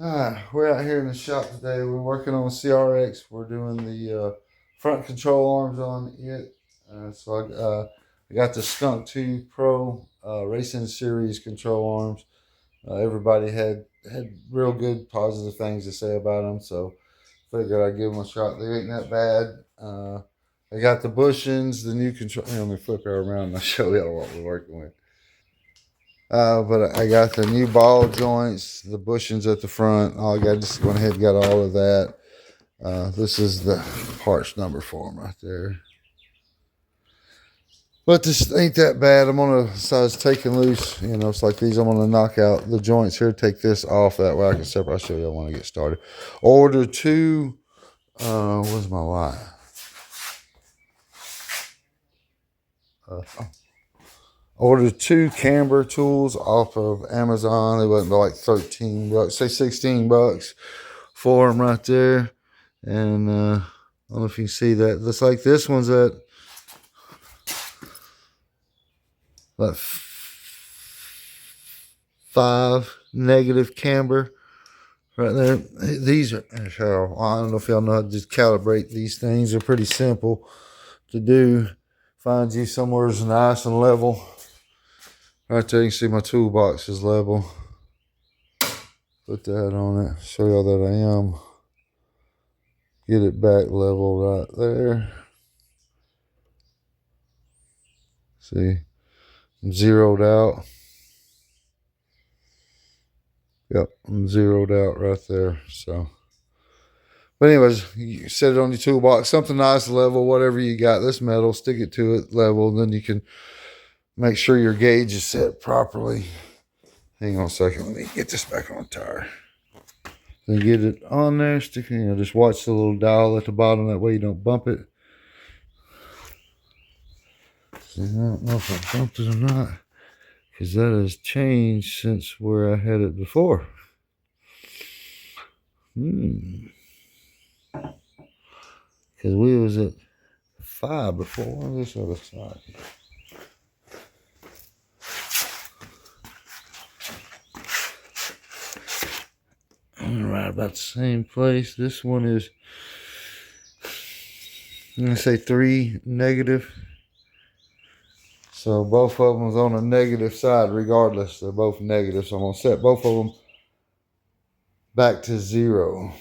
We're out here in the shop today. We're working on CRX. We're doing the front control arms on it. I got the Skunk 2 Pro Racing Series control arms. Everybody had real good positive things to say about them, so figured I'd give them a shot. They ain't that bad. I got the bushings, the new control. Let me flip her around and I'll show you what we're working with. But I got the new ball joints, the bushings at the front. I just went ahead and got all of that. This is the parts number for them right there. But this ain't that bad. I'm gonna, so I was taking loose, it's like these. I'm gonna knock out the joints here, take this off. That way I can separate. I'll show you when I get started. Order two, where's my line? Ordered two camber tools off of Amazon. They wasn't like 13 bucks, say 16 bucks for them right there. And I don't know if you can see that. Looks like this one's at about 5 negative camber right there. These are, I don't know if y'all know how to just calibrate these things. They're pretty simple to do. Find you somewhere that's nice and level. Right there, you can see my toolbox is level. Put that on it. Show y'all that I am. Get it back level right there. See, I'm zeroed out. Yep, I'm zeroed out right there. So, but anyways, you set it on your toolbox, something nice, level, whatever you got. This metal, stick it to it level. Then you can make sure your gauge is set properly. Hang on a second. Let me get this back on the tire. Then get it on there. Stick it. Just watch the little dial at the bottom. That way you don't bump it. See, I don't know if I bumped it or not, because that has changed since where I had it before. Because we was at 5 before. What's this other side? Right about the same place. This one is, I'm gonna say 3 negative. So both of them is on the negative side regardless. They're both negative. So I'm gonna set both of them back to 0.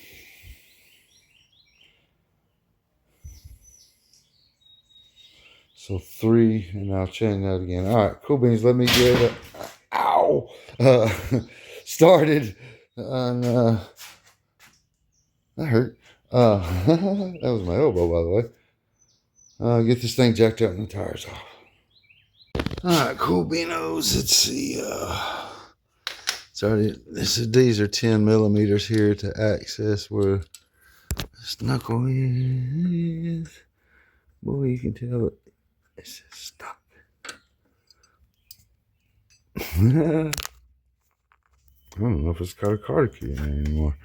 So 3, and I'll change that again. All right, cool beans. Let me get it. Ow! Started on. That hurt. That was my elbow, by the way. Get this thing jacked up and the tires off. All right, cool beanos. Let's see. These are 10 millimeters here to access where this knuckle is. Boy, you can tell it. It says stop. I don't know if it's got a car key in it anymore.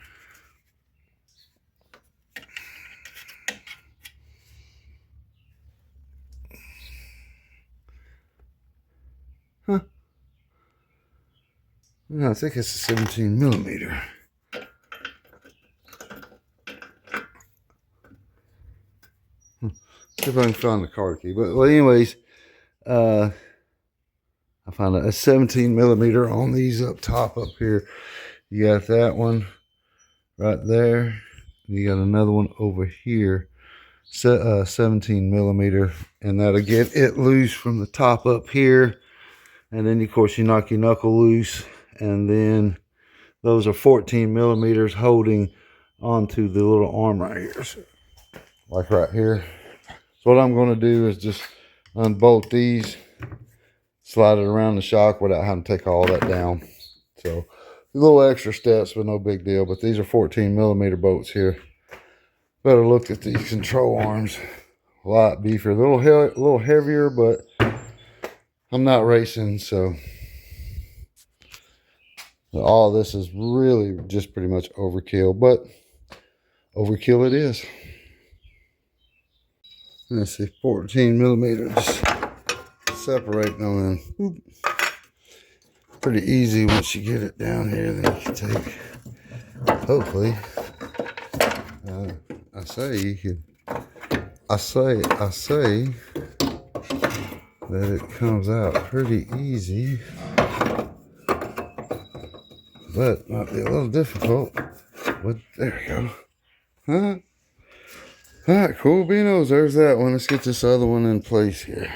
Huh. No, I think it's a 17 millimeter. See if I can find the car key. But well, anyways, I found a 17 millimeter on these up top up here. You got that one right there. You got another one over here. 17 millimeter, and that'll get it loose from the top up here. And then of course you knock your knuckle loose, and then those are 14 millimeters holding onto the little arm right here. So, like right here. So what I'm going to do is just unbolt these, slide it around the shock without having to take all that down. So a little extra steps, but no big deal. But these are 14 millimeter bolts here. Better look at these control arms. A lot beefier, a little heavier, but I'm not racing, so all this is really just pretty much overkill, but overkill it is. Let's see, 14 millimeters. Separating them in. Pretty easy once you get it down here. Then you can take hopefully, I say you can. I say that it comes out pretty easy, but might be a little difficult. But there we go. Huh? All right, cool beanos. There's that one. Let's get this other one in place here.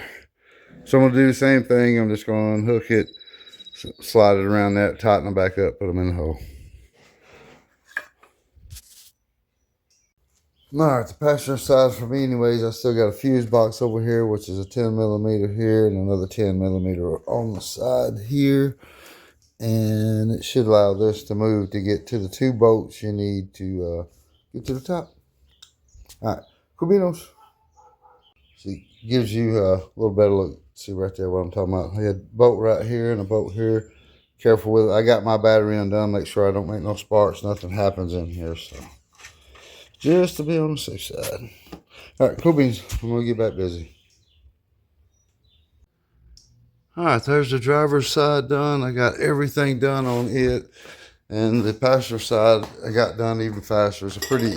So I'm gonna do the same thing. I'm just gonna unhook it, slide it around that, tighten them back up, put them in the hole. All right, the passenger side for me anyways, I still got a fuse box over here, which is a 10 millimeter here and another 10 millimeter on the side here. And it should allow this to move to get to the 2 bolts you need to get to the top. All right, Cubinos. See, gives you a little better look. See right there what I'm talking about. I had a bolt right here and a bolt here. Careful with it. I got my battery undone. Make sure I don't make no sparks. Nothing happens in here, so. Just to be on the safe side. All right, cool beans. I'm going to get back busy. All right, there's the driver's side done. I got everything done on it. And the passenger side, I got done even faster. It's a pretty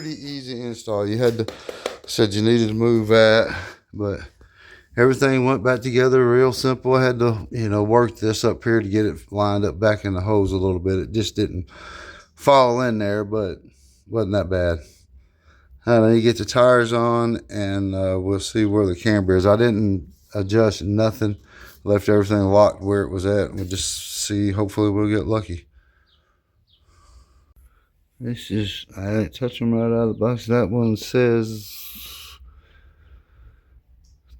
easy install. You had to, said you needed to move that, but everything went back together real simple. I had to, work this up here to get it lined up back in the hose a little bit. It just didn't fall in there, but wasn't that bad. Then you get the tires on, and we'll see where the camber is. I didn't adjust nothing, left everything locked where it was at. We'll just see. Hopefully we'll get lucky. This is, I didn't touch them right out of the box. That one says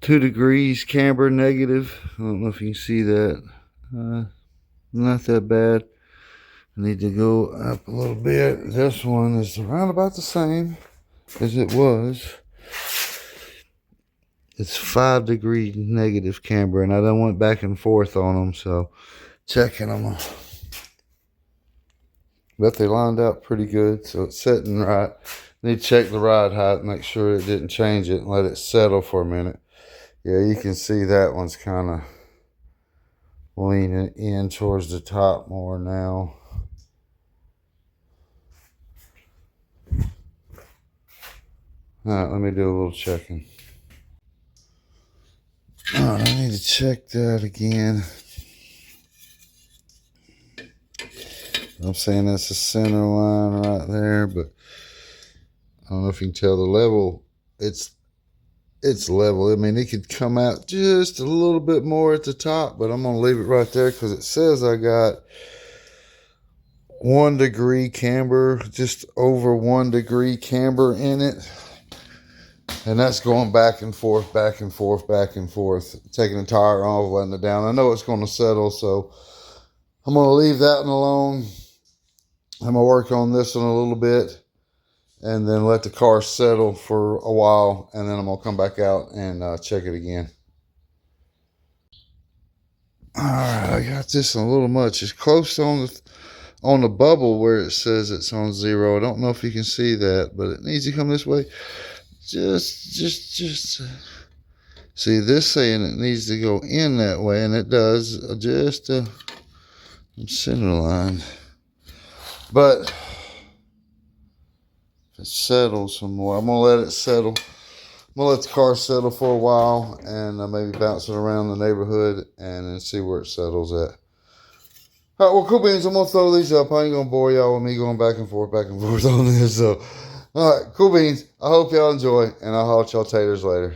2 degrees camber negative. I don't know if you can see that. Not that bad. I need to go up a little bit. This one is around about the same as it was. It's 5 degree negative camber, and I done went back and forth on them, so checking them. But they lined up pretty good, so it's sitting right. Need to check the ride height, make sure it didn't change it, and let it settle for a minute. Yeah, you can see that one's kind of leaning in towards the top more now. All right, let me do a little checking. All right, I need to check that again. I'm saying that's the center line right there, but I don't know if you can tell the level. It's level. I mean, it could come out just a little bit more at the top, but I'm going to leave it right there because it says I got 1 degree camber, just over 1 degree camber in it. And that's going back and forth, back and forth, back and forth. Taking the tire off, letting it down. I know it's going to settle, so I'm going to leave that one alone. I'm going to work on this one a little bit and then let the car settle for a while. And then I'm going to come back out and check it again. All right, I got this a little much. It's close on the bubble where it says it's on 0. I don't know if you can see that, but it needs to come this way. Just see this saying it needs to go in that way, and it does. Just center line, but if it settles some more, I'm gonna let it settle. I'm gonna let the car settle for a while and maybe bounce it around the neighborhood and then see where it settles at. All right, well, cool beans. I'm gonna throw these up. I ain't gonna bore y'all with me going back and forth on this. So. All right, cool beans. I hope y'all enjoy, and I'll holler at y'all taters later.